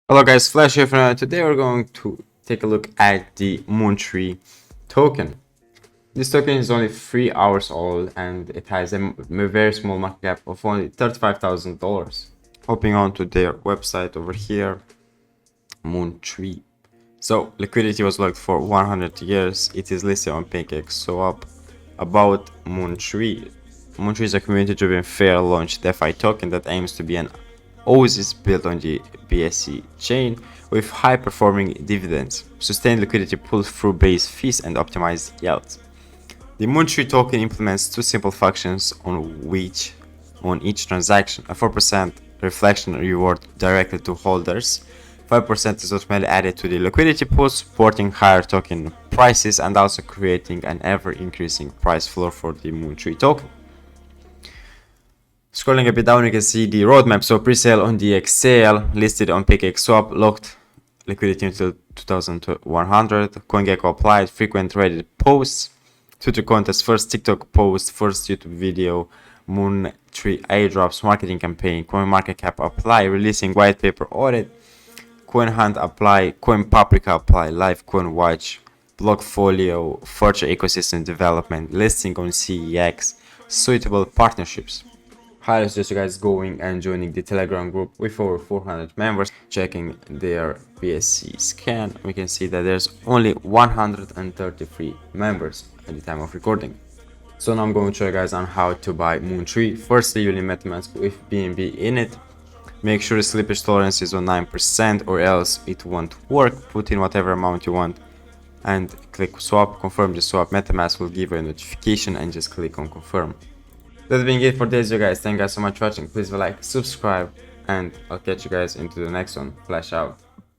Hello guys, Flash here. Today we're going to take a look at the Moontree token. This token is only 3 hours old and it has a very small market cap of only $35,000. Hopping on to their website over here, Moontree. So liquidity was locked for 100 years. It is listed on PancakeSwap. About Moontree. Moontree is a community-driven fair launch DeFi token that aims to be an oasis built on the BSC chain with high-performing dividends, sustained liquidity pull-through base fees, and optimized yields. The Moontree token implements two simple functions on each transaction: a 4% reflection reward directly to holders, 5% is automatically added to the liquidity pool, supporting higher token prices and also creating an ever-increasing price floor for the Moontree token. Scrolling a bit down, you can see the roadmap. So pre-sale on dxsale, listed on PancakeSwap, locked liquidity until 2100, CoinGecko applied, frequent Reddit posts, Twitter contest, first TikTok post, first YouTube video, Moontree airdrops, marketing campaign, CoinMarketCap apply, releasing white paper audit, CoinHunt apply, CoinPaprika apply, live coin watch, Blockfolio, further ecosystem development, listing on CEX, suitable partnerships. Highly suggest you guys going and joining the Telegram group with over 400 members. Checking their BSC scan, we can see that there's only 133 members at the time of recording. So now I'm going to show you guys on how to buy Moontree. Firstly, you need MetaMask with BNB in it. Make sure the slippage tolerance is on 9% or else it won't work. Put in whatever amount you want and click swap, confirm the swap. MetaMask will give you a notification and just click on confirm. That being it for today's video, guys. Thank you guys so much for watching. Please leave a like, subscribe, and I'll catch you guys into the next one. Flash out.